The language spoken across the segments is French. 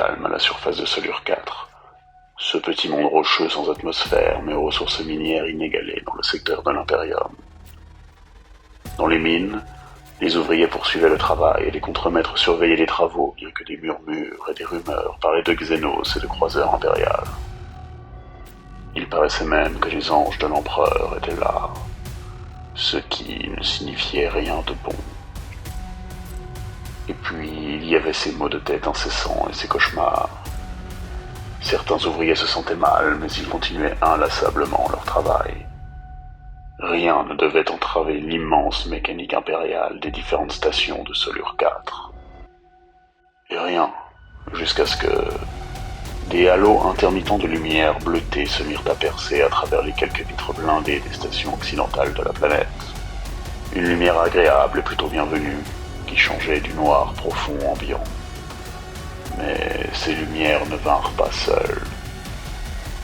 calme à la surface de Solure 4. Ce petit monde rocheux sans atmosphère, mais aux ressources minières inégalées dans le secteur de l'Imperium. Dans les mines, les ouvriers poursuivaient le travail et les contremaîtres surveillaient les travaux, bien que des murmures et des rumeurs parlaient de Xénos et de croiseurs impériales. Il paraissait même que les anges de l'empereur étaient là, ce qui ne signifiait rien de bon. Et puis, il y avait ces maux de tête incessants et ces cauchemars. Certains ouvriers se sentaient mal, mais ils continuaient inlassablement leur travail. Rien ne devait entraver l'immense mécanique impériale des différentes stations de Solure 4. Et rien, jusqu'à ce que des halos intermittents de lumière bleutée se mirent à percer à travers les quelques vitres blindées des stations occidentales de la planète. Une lumière agréable et plutôt bienvenue, qui changeait du noir profond ambiant. Mais ces lumières ne vinrent pas seules.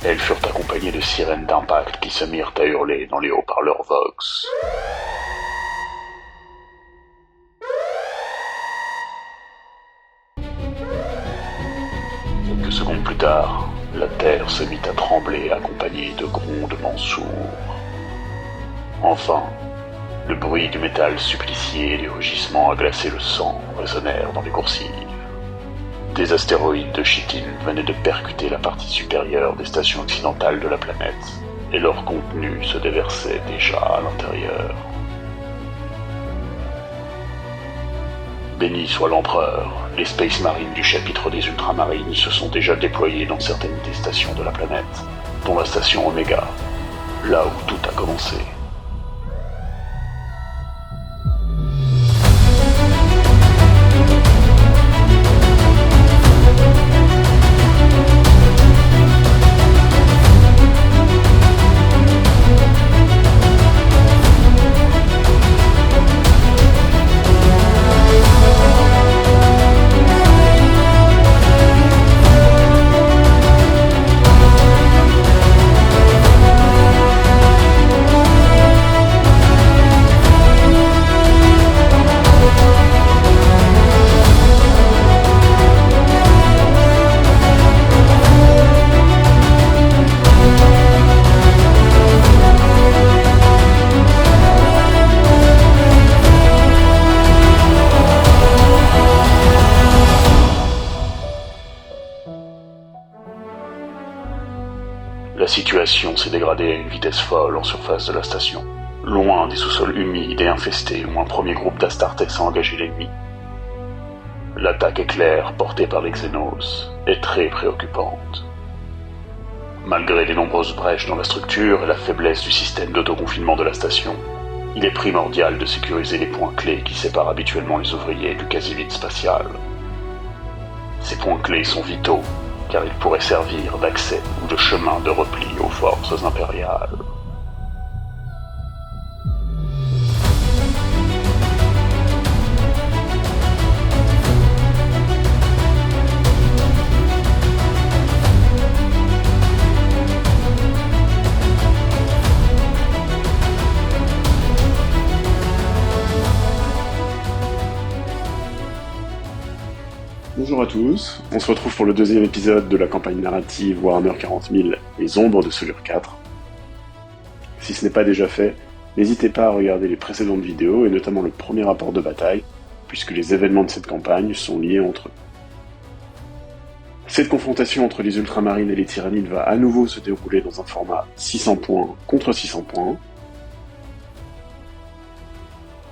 Elles furent accompagnées de sirènes d'impact qui se mirent à hurler dans les haut-parleurs Vox. Quelques secondes plus tard, la terre se mit à trembler accompagnée de grondements sourds. Enfin, le bruit du métal supplicié et du rugissement à glacer le sang résonnèrent dans les coursives. Des astéroïdes de Chitin venaient de percuter la partie supérieure des stations occidentales de la planète, et leur contenu se déversait déjà à l'intérieur. Béni soit l'Empereur, les Space Marines du chapitre des Ultramarines se sont déjà déployés dans certaines des stations de la planète, dont la station Oméga, là où tout a commencé. La situation s'est dégradée à une vitesse folle en surface de la station, loin des sous-sols humides et infestés où un premier groupe d'Astartes a engagé l'ennemi. L'attaque éclair portée par les Xénos est très préoccupante. Malgré les nombreuses brèches dans la structure et la faiblesse du système d'autoconfinement de la station, il est primordial de sécuriser les points clés qui séparent habituellement les ouvriers du quasi-vide spatial. Ces points clés sont vitaux, car ils pourraient servir d'accès ou de chemin de repli aux forces impériales. Bonjour à tous, on se retrouve pour le deuxième épisode de la campagne narrative Warhammer 40 000, Les Ombres de Solure 4. Si ce n'est pas déjà fait, n'hésitez pas à regarder les précédentes vidéos et notamment le premier rapport de bataille, puisque les événements de cette campagne sont liés entre eux. Cette confrontation entre les Ultramarines et les Tyrannides va à nouveau se dérouler dans un format 600 points contre 600 points.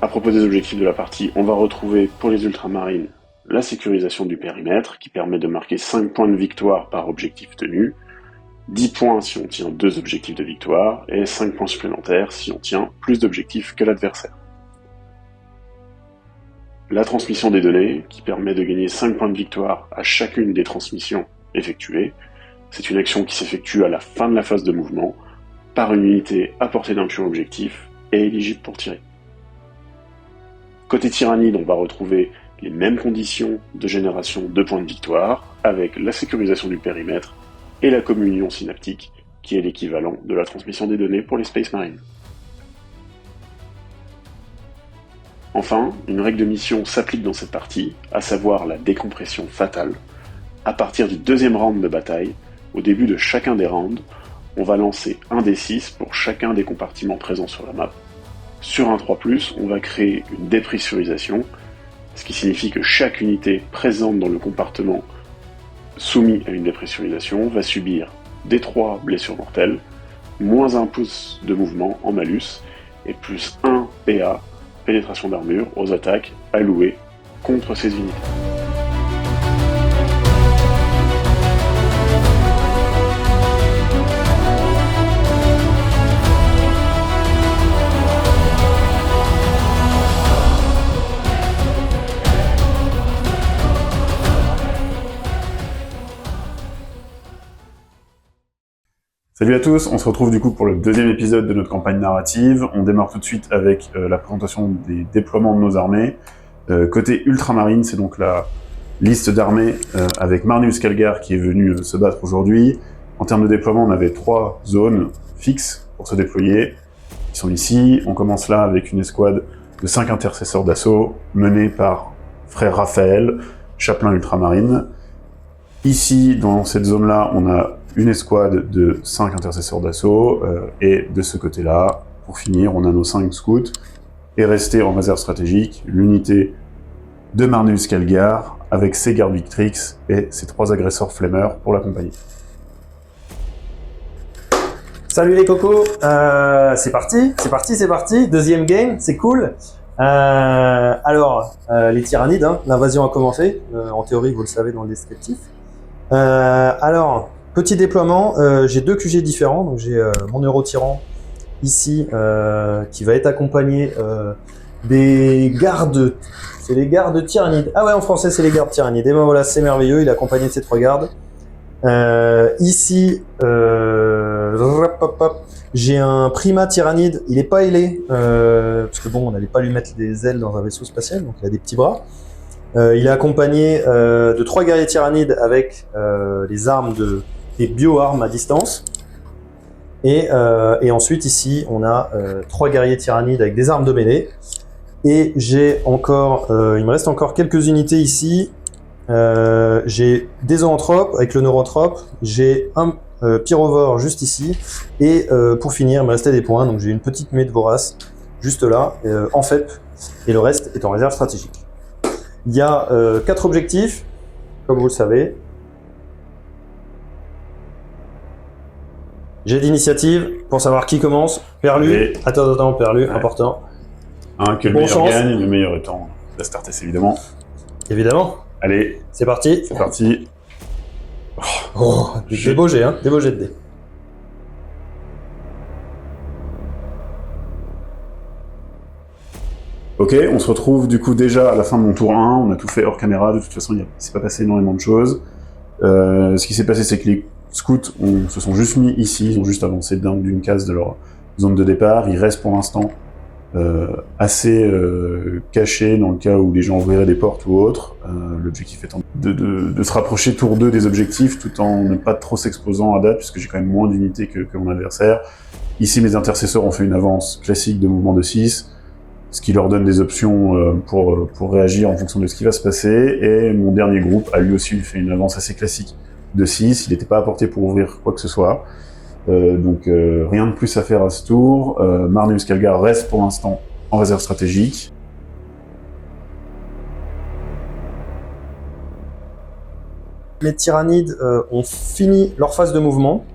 À propos des objectifs de la partie, on va retrouver pour les Ultramarines la sécurisation du périmètre, qui permet de marquer 5 points de victoire par objectif tenu, 10 points si on tient 2 objectifs de victoire, et 5 points supplémentaires si on tient plus d'objectifs que l'adversaire. La transmission des données, qui permet de gagner 5 points de victoire à chacune des transmissions effectuées, c'est une action qui s'effectue à la fin de la phase de mouvement, par une unité à portée d'un pion objectif, et éligible pour tirer. Côté Tyrannide, on va retrouver les mêmes conditions de génération de points de victoire, avec la sécurisation du périmètre et la communion synaptique, qui est l'équivalent de la transmission des données pour les Space Marines. Enfin, une règle de mission s'applique dans cette partie, à savoir la décompression fatale, À partir du deuxième round de bataille, au début de chacun des rounds, on va lancer un D6 pour chacun des compartiments présents sur la map. Sur un 3+, on va créer une dépressurisation, ce qui signifie que chaque unité présente dans le compartiment soumis à une dépressurisation va subir D3 blessures mortelles, moins 1 pouce de mouvement en malus, et plus 1 PA, pénétration d'armure, aux attaques allouées contre ces unités. Salut à tous, on se retrouve du coup pour le deuxième épisode de notre campagne narrative. On démarre tout de suite avec la présentation des déploiements de nos armées. Côté ultramarine, c'est donc la liste d'armées avec Marneus Calgar qui est venu se battre aujourd'hui. En termes de déploiement, on avait 3 zones fixes pour se déployer, qui sont ici. On commence là avec une escouade de 5 intercesseurs d'assaut, menés par frère Raphaël, chapelain ultramarine. Ici, dans cette zone-là, on a une escouade de 5 intercesseurs d'assaut, et de ce côté-là, pour finir, on a nos 5 scouts, et resté en réserve stratégique, l'unité de Marneus Calgar, avec ses gardes Victrix et ses 3 agresseurs flemmeurs pour l'accompagner. Salut les cocos, c'est parti, deuxième game, c'est cool. Alors, les tyrannides, hein, l'invasion a commencé, en théorie vous le savez dans le descriptif. Alors, petit déploiement, j'ai 2 QG différents, donc j'ai mon Euro-Tyran ici, qui va être accompagné des gardes, c'est les gardes tyrannides. Ah ouais, en français c'est les gardes tyrannides, et ben voilà, c'est merveilleux, il est accompagné de ces 3 gardes. Ici, j'ai un primat tyrannide, il est pas ailé, parce que bon, on n'allait pas lui mettre des ailes dans un vaisseau spatial, donc il a des petits bras. Il est accompagné de 3 guerriers tyrannides avec les armes des bio-armes à distance. Et ensuite ici, on a 3 guerriers tyrannides avec des armes de mêlée. Et j'ai encore, il me reste encore quelques unités ici. J'ai des zoanthropes avec le neurotrope. J'ai un pyrovore juste ici. Et pour finir, il me restait des points. Donc j'ai une petite nuée de vorace juste là, en FEP. Et le reste est en réserve stratégique. Il y a 4 objectifs, comme vous le savez. J'ai d'initiative pour savoir qui commence. Perlu. Et... Attends, Perlu, ouais. Important. Que le meilleur gagne, le meilleur étant la Startess évidemment. Évidemment. Allez, c'est parti. C'est parti. Oh, des beaux jets, hein, des beaux jets de dés. Ok, on se retrouve du coup déjà à la fin de mon tour 1, on a tout fait hors caméra, de toute façon il s'est pas passé énormément de choses. Ce qui s'est passé, c'est que les scouts se sont juste mis ici, ils ont juste avancé d'une case de leur zone de départ. Ils restent pour l'instant assez cachés dans le cas où les gens ouvriraient des portes ou autres. L'objectif étant de se rapprocher tour 2 des objectifs tout en ne pas trop s'exposant à date, puisque j'ai quand même moins d'unités que mon adversaire. Ici mes intercesseurs ont fait une avance classique de mouvement de 6, ce qui leur donne des options pour réagir en fonction de ce qui va se passer, et mon dernier groupe a lui aussi fait une avance assez classique de 6, il n'était pas apporté pour ouvrir quoi que ce soit, donc rien de plus à faire à ce tour. Marneus Calgar reste pour l'instant en réserve stratégique. Les tyrannides ont fini leur phase de mouvement.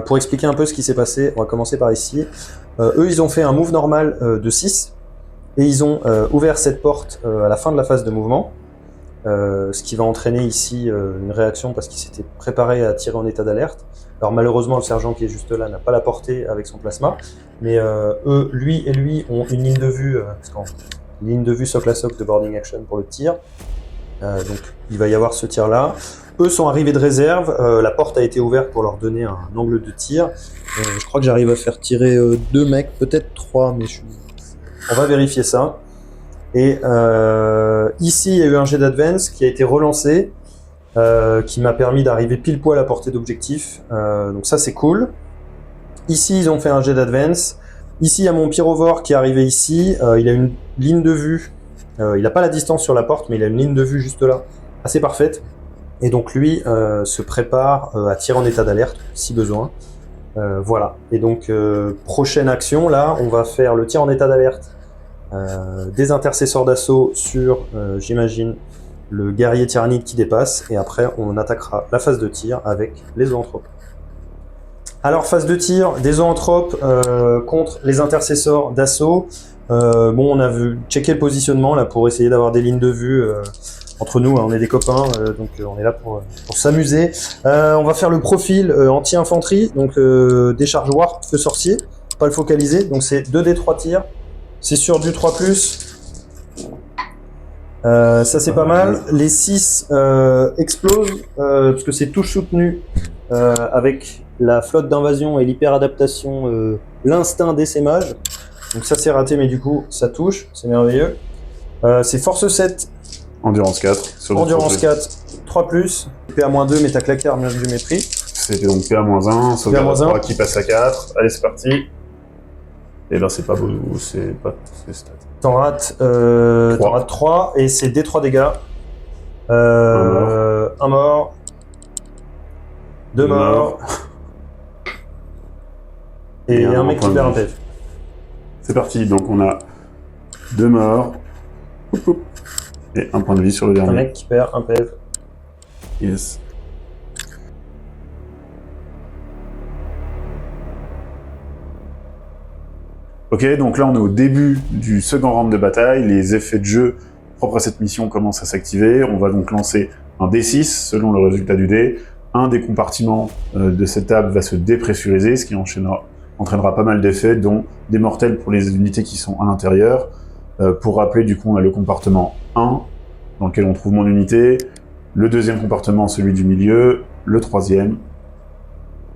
Pour expliquer un peu ce qui s'est passé, on va commencer par ici. Eux, ils ont fait un move normal de 6, et ils ont ouvert cette porte à la fin de la phase de mouvement, ce qui va entraîner ici une réaction parce qu'ils s'étaient préparés à tirer en état d'alerte. Alors malheureusement, le sergent qui est juste là n'a pas la portée avec son plasma, mais eux, lui et lui ont une ligne de vue, une ligne de vue socle à socle de boarding action pour le tir. Donc il va y avoir ce tir là. Eux sont arrivés de réserve, la porte a été ouverte pour leur donner un angle de tir. Je crois que j'arrive à faire tirer 2 mecs, peut-être 3, mais on va vérifier ça. Et ici, il y a eu un jet d'advance qui a été relancé, qui m'a permis d'arriver pile poil à portée d'objectif. Donc ça, c'est cool. Ici, ils ont fait un jet d'advance. Ici, il y a mon pyrovore qui est arrivé ici. Il a une ligne de vue. Il n'a pas la distance sur la porte, mais il a une ligne de vue juste là, assez parfaite. Et donc lui se prépare à tirer en état d'alerte si besoin. Voilà. Et donc prochaine action, là, on va faire le tir en état d'alerte des intercesseurs d'assaut sur, j'imagine, le guerrier tyrannide qui dépasse. Et après, on attaquera la phase de tir avec les zoanthropes. Alors, phase de tir des zoanthropes contre les intercesseurs d'assaut. Bon, on a checké le positionnement là pour essayer d'avoir des lignes de vue entre nous. Hein, on est des copains, donc on est là pour s'amuser. On va faire le profil anti-infanterie, donc décharge warp, feu sorcier, pas le focaliser. Donc c'est 2d3 tirs. C'est sur du 3+. Ça c'est pas mal. Les 6 explosent parce que c'est touche soutenue avec la flotte d'invasion et l'hyperadaptation, l'instinct d'essaimage. Donc ça c'est raté, mais du coup ça touche, c'est merveilleux. C'est force 7. Endurance 4. Sur Endurance 4, 3+. PA-2, mais t'as claqué armure du mépris. C'était donc PA-1, sauvegarde 3 qui passe à 4. Allez, c'est parti. Et ben c'est pas beau, c'est pas stat. T'en rates 3, et c'est D3 dégâts. Un mort. 2 morts. Et un mec qui perd un PF. C'est parti, donc on a 2 morts. Et un point de vie sur le dernier. Un mec qui perd un PF. Yes. Ok, donc là on est au début du second round de bataille, les effets de jeu propres à cette mission commencent à s'activer, on va donc lancer un D6 selon le résultat du dé, un des compartiments de cette table va se dépressuriser, ce qui entraînera pas mal d'effets, dont des mortels pour les unités qui sont à l'intérieur. Pour rappeler, du coup on a le compartiment 1, dans lequel on trouve mon unité, le deuxième compartiment, celui du milieu, le troisième,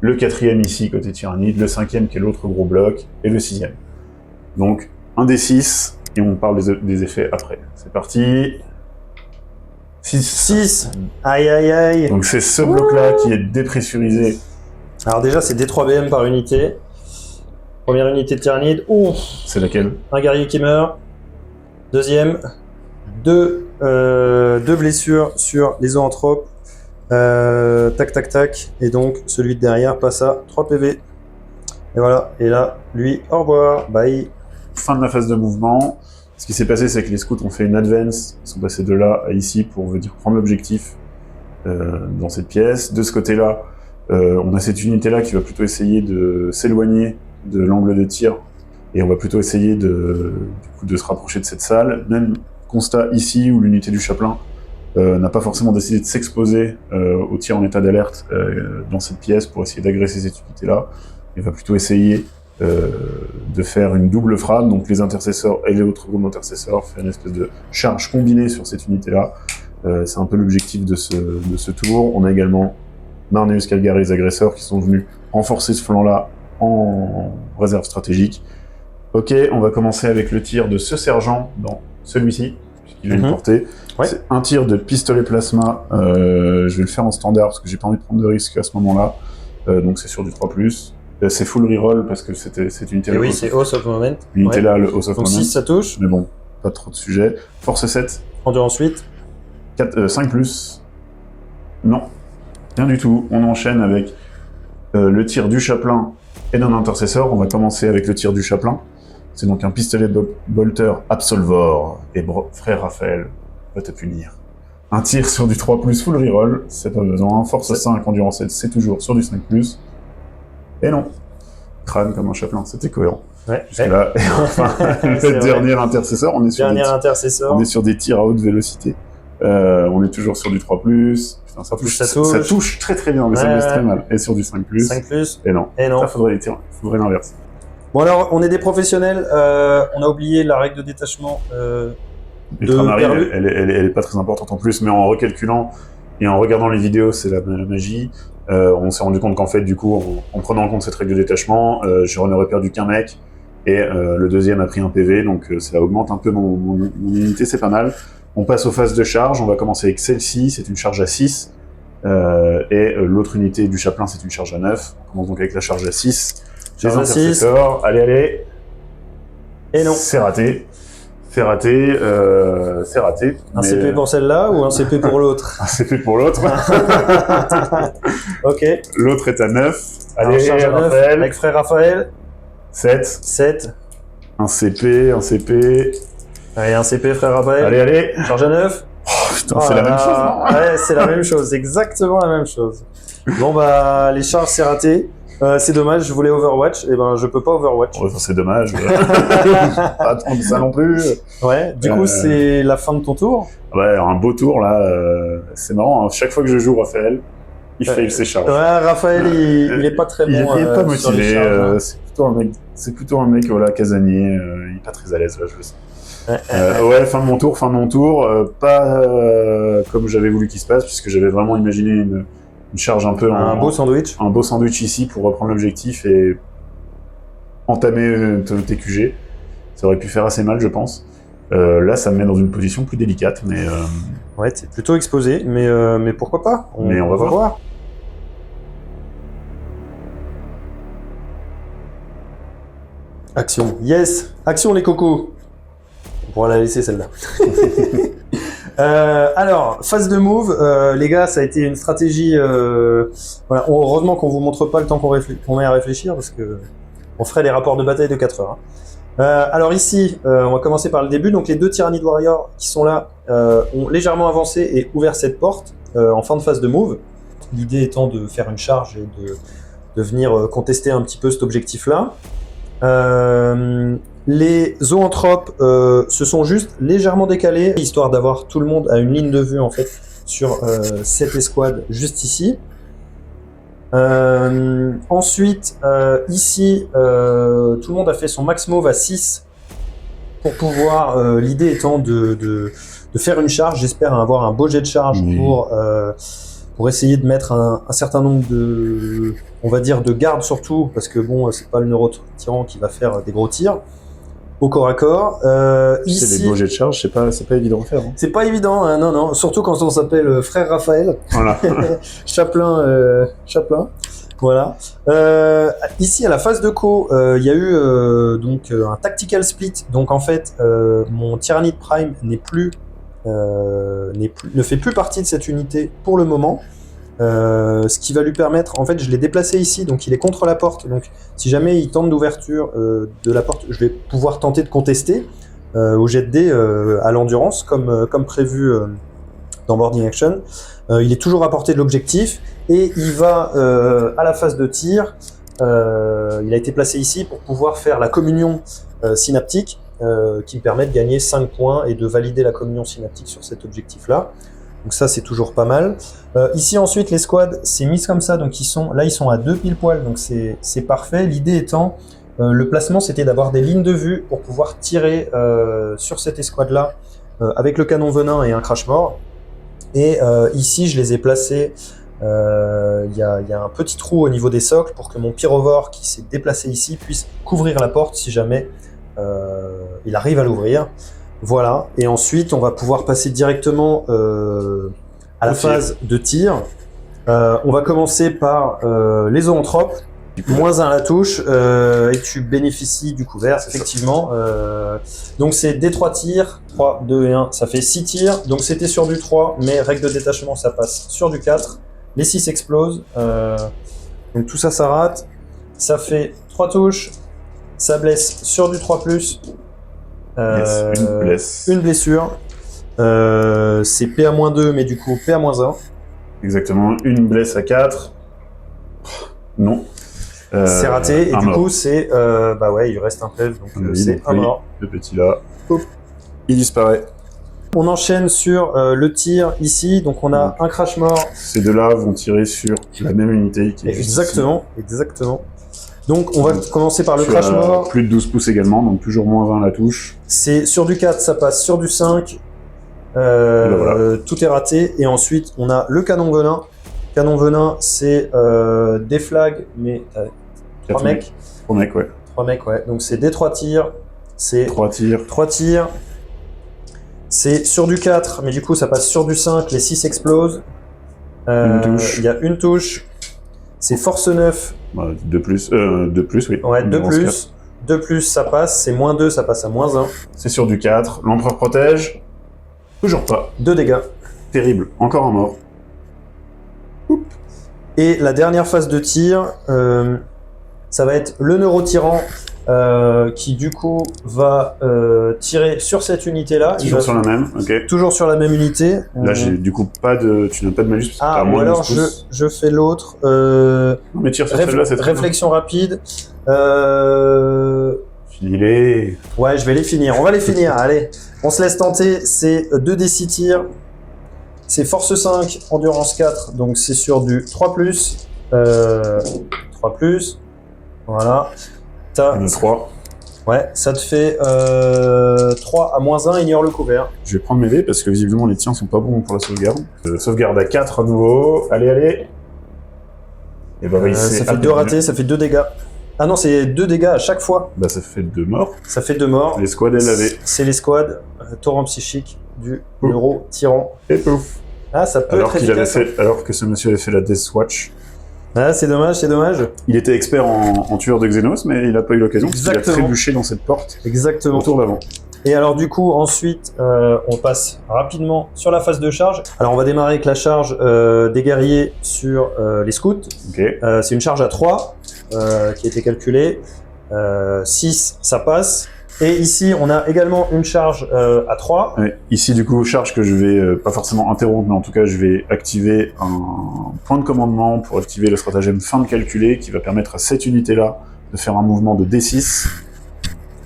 le quatrième ici, côté tyrannide, le cinquième qui est l'autre gros bloc, et le sixième. Donc, un des 6, et on parle des effets après. C'est parti. 6. Aïe aïe aïe. Donc c'est ce bloc-là qui est dépressurisé. Alors déjà, c'est D3 BM par unité. Première unité de tyrannide. Ouh. C'est laquelle? Un guerrier qui meurt. Deuxième. 2 blessures sur les zoanthropes. Tac tac tac. Et donc, celui de derrière passe à 3 PV. Et voilà. Et là, lui, au revoir. Bye. Fin de la phase de mouvement. Ce qui s'est passé, c'est que les scouts ont fait une advance. Ils sont passés de là à ici pour venir prendre l'objectif dans cette pièce. De ce côté-là, on a cette unité-là qui va plutôt essayer de s'éloigner de l'angle de tir. Et on va plutôt essayer de se rapprocher de cette salle. Même constat ici où l'unité du chapelain n'a pas forcément décidé de s'exposer au tir en état d'alerte dans cette pièce pour essayer d'agresser cette unité-là. Il va plutôt essayer de faire une double frappe, donc les intercesseurs et les autres groupes d'intercesseurs faire une espèce de charge combinée sur cette unité-là. C'est un peu l'objectif de ce tour. On a également Marneus Calgar et les agresseurs qui sont venus renforcer ce flanc-là en réserve stratégique. Ok, on va commencer avec le tir de ce sergent dans celui-ci, puisqu'il a une portée. Ouais. C'est un tir de pistolet plasma. Je vais le faire en standard parce que j'ai pas envie de prendre de risque à ce moment-là. Donc c'est sur du 3+. C'est full reroll parce que c'est une unité. Et oui, c'est House of Moment. L'unité là, le House of Donc Moment. 6, ça touche. Mais bon, pas trop de sujets. Force 7. Endurance 8. 5+. Non, rien du tout. On enchaîne avec le tir du chapelain et d'un intercesseur. On va commencer avec le tir du chapelain. C'est donc un pistolet bolter Absolvor. Et frère Raphaël va te punir. Un tir sur du 3+, full reroll, c'est pas besoin. Force 5, endurance 7, c'est toujours sur du 5+. Et non. Crâne comme un chapelain, c'était cohérent. Ouais. Jusque-là. Et enfin, le dernier intercesseur, on est sur des tirs à haute vélocité. On est toujours sur du 3+. Putain, ça touche très très bien, mais ça blesse très mal. Et sur du 5+. 5+. Et non. Ça, faudrait l'inverse. Bon alors, on est des professionnels. On a oublié la règle de détachement de Perlu. Elle est pas très importante en plus, mais en recalculant et en regardant les vidéos, c'est la magie. On s'est rendu compte qu'en fait, du coup, en prenant en compte cette règle de détachement, je n'aurais perdu qu'un mec, et le deuxième a pris un PV, donc ça augmente un peu mon unité, c'est pas mal. On passe aux phases de charge, on va commencer avec celle-ci, c'est une charge à 6, et l'autre unité du chapelain, c'est une charge à 9. On commence donc avec la charge à 6. Les intercesseurs, allez. Et non. C'est raté. C'est raté, c'est raté. Un mais, CP pour celle-là ou un CP pour l'autre? Un CP pour l'autre. Ok. L'autre est à 9. Alors, Allez, charge à 9 Raphaël. avec frère Raphaël. 7. 7. Un CP, un CP. Allez, un CP frère Raphaël. Allez, allez. Charge à 9. Oh, putain, c'est la même chose, non? Ouais, c'est la même chose, exactement la même chose. Bon bah, les charges c'est raté. C'est dommage, je voulais Overwatch, et ben je peux pas Overwatch. Ouais, c'est dommage. Pas attendre ça non plus. Ouais, du coup c'est la fin de ton tour. Ouais, un beau tour là. C'est marrant, hein. Chaque fois que je joue Raphaël, il fail ses charges. Ouais, Raphaël il est pas très bon. Il est pas sur les motivé. charges, hein. C'est plutôt un mec voilà, casanier. Il est pas très à l'aise là, je le sais. Ouais, fin de mon tour. Pas comme j'avais voulu qu'il se passe, puisque j'avais vraiment imaginé une charge un peu un beau sandwich. Un beau sandwich ici pour reprendre l'objectif et entamer tes QG. Ça aurait pu faire assez mal, je pense. Là, ça me met dans une position plus délicate, mais... Ouais, t'es plutôt exposé, mais pourquoi pas? On va voir. Action. Yes. Action les cocos. On pourra la laisser celle-là. Alors, phase de move, les gars, ça a été une stratégie. Voilà, heureusement qu'on vous montre pas le temps qu'on met à réfléchir parce que on ferait les rapports de bataille de 4 heures. Hein. Alors ici, on va commencer par le début. Donc les deux Tyrannid Warriors qui sont là ont légèrement avancé et ouvert cette porte en fin de phase de move. L'idée étant de faire une charge et de venir contester un petit peu cet objectif-là. Les zoanthropes se sont juste légèrement décalés, histoire d'avoir tout le monde à une ligne de vue en fait sur cette escouade juste ici. Ensuite, ici, tout le monde a fait son max move à 6 pour pouvoir, l'idée étant de faire une charge, j'espère avoir un beau jet de charge pour essayer de mettre un certain nombre de, on va dire, de gardes surtout, parce que bon, c'est pas le neurotyran qui va faire des gros tirs au corps à corps. Ici, c'est des beaux jets de charge, c'est pas évident à faire. Hein. C'est pas évident, hein, non, surtout quand on s'appelle frère Raphaël. Voilà. Chaplain. Voilà. Ici, à la phase de co, il y a eu donc un tactical split. Donc en fait, mon Tyrannid Prime ne fait plus partie de cette unité pour le moment. Ce qui va lui permettre, en fait, je l'ai déplacé ici, donc il est contre la porte. Donc, si jamais il tente d'ouverture de la porte, je vais pouvoir tenter de contester au jet de dés à l'endurance, comme prévu dans Boarding Action. Il est toujours à portée de l'objectif et il va à la phase de tir. Il a été placé ici pour pouvoir faire la communion synaptique qui me permet de gagner 5 points et de valider la communion synaptique sur cet objectif-là. Donc ça, c'est toujours pas mal. Ici, ensuite, l'escouade s'est mise comme ça. Donc ils sont à 2 pile poil. Donc c'est parfait. L'idée étant, le placement, c'était d'avoir des lignes de vue pour pouvoir tirer sur cette escouade-là avec le canon venin et un crash mort. Et ici, je les ai placés. Il y a un petit trou au niveau des socles pour que mon pyrovore qui s'est déplacé ici puisse couvrir la porte si jamais il arrive à l'ouvrir. Voilà, et ensuite on va pouvoir passer directement à la phase de tir. On va commencer par les zoanthropes, -1 à la touche, et tu bénéficies du couvert, effectivement. Donc c'est des 3 tirs, 3, 2 et 1, ça fait 6 tirs. Donc c'était sur du 3, mais règle de détachement, ça passe sur du 4. Les 6 explosent, donc tout ça, ça rate. Ça fait 3 touches, ça blesse sur du 3+. Une blessure. C'est PA-2, mais du coup PA-1. Exactement, une blesse à 4. Non. C'est raté, et du mort. coup c'est... bah ouais, il reste un PEV, donc c'est un mort. Le petit là, hop, il disparaît. On enchaîne sur le tir ici, donc on a un crash mort. Ces deux-là vont tirer sur la même unité qui est Exactement. Donc on va commencer par le sur, crash mort. Plus de 12 pouces également, donc toujours -1 à la touche. C'est sur du 4, ça passe sur du 5. Voilà. Tout est raté. Et ensuite, on a le canon venin. Canon venin, c'est des flags, mais 3 mecs. 3 mecs, ouais. 3 mecs, ouais. Donc c'est des 3 tirs. C'est 3 tirs. 3 tirs. C'est sur du 4, mais du coup, ça passe sur du 5. Les 6 explosent. Une touche. Il y a une touche. C'est force 9. Bah, 2+, oui. Ouais, 2+. 2+, ça passe. C'est -2, ça passe à -1. C'est sur du 4. L'empereur protège. Toujours pas. 2 dégâts. Terrible. Encore un mort. Et la dernière phase de tir, ça va être le neurotyran qui du coup va tirer sur cette unité-là. Toujours sur la même, ok. Toujours sur la même unité. Là, j'ai du coup pas de... Tu n'as pas de malus parce que t'as ou moins de alors 12 pouces. je fais l'autre. Non, mais tire sur celle-là, c'est très bien. Réflexion rapide. Filet. Ouais, je vais les finir. On va les finir. Allez, on se laisse tenter. C'est 2d6 tirs. C'est force 5, endurance 4. Donc c'est sur du 3+. 3+. Voilà. On a 3. Ouais, ça te fait 3 à -1, ignore le couvert. Je vais prendre mes dés parce que visiblement les tiens sont pas bons pour la sauvegarde. Sauvegarde à 4 à nouveau. Allez, allez. Et bah, Ça fait 2 ratés, ça fait 2 dégâts. Ah non, c'est 2 dégâts à chaque fois. Bah, ça fait 2 morts. Ça fait 2 morts. Les squads, elles l'avaient. C'est les squads. Torrent psychique du neuro-tyran. Et pouf. Ah, ça peut Alors être qu'il avait efficace. fait, alors que ce monsieur avait fait la Death Watch. Ah, c'est dommage, c'est dommage. Il était expert en tueur de Xenos, mais il a pas eu l'occasion parce qu'il a Exactement. trébuché dans cette porte Exactement. au tour d'avant. Et alors du coup, ensuite, on passe rapidement sur la phase de charge. Alors on va démarrer avec la charge des guerriers sur les scouts. Ok. C'est une charge à 3 qui a été calculée. 6, ça passe. Et ici, on a également une charge à 3. Ouais. Ici, du coup, charge que je vais pas forcément interrompre, mais en tout cas, je vais activer un point de commandement pour activer le stratagème fin de calculer qui va permettre à cette unité-là de faire un mouvement de D6.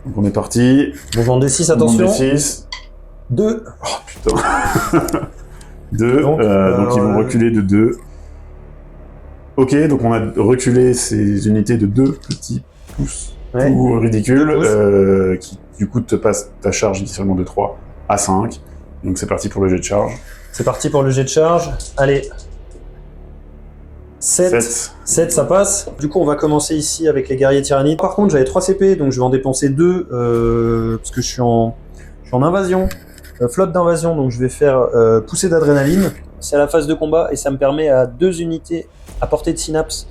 Donc on est parti. Mouvement D6, attention. Mouvement D6. 2. Oh putain. 2. Donc, Donc ils vont reculer de 2. Ok, donc on a reculé ces unités de 2 petits pouces. Ouais. Tout ridicule, 2 qui du coup te passe ta charge initialement de 3 à 5. Donc c'est parti pour le jet de charge. C'est parti pour le jet de charge. Allez. 7. 7, ça passe. Du coup, on va commencer ici avec les guerriers tyrannides. Par contre, j'avais 3 CP, donc je vais en dépenser 2, parce que je suis en invasion. Flotte d'invasion, donc je vais faire poussée d'adrénaline. C'est à la phase de combat, et ça me permet à 2 unités à portée de synapse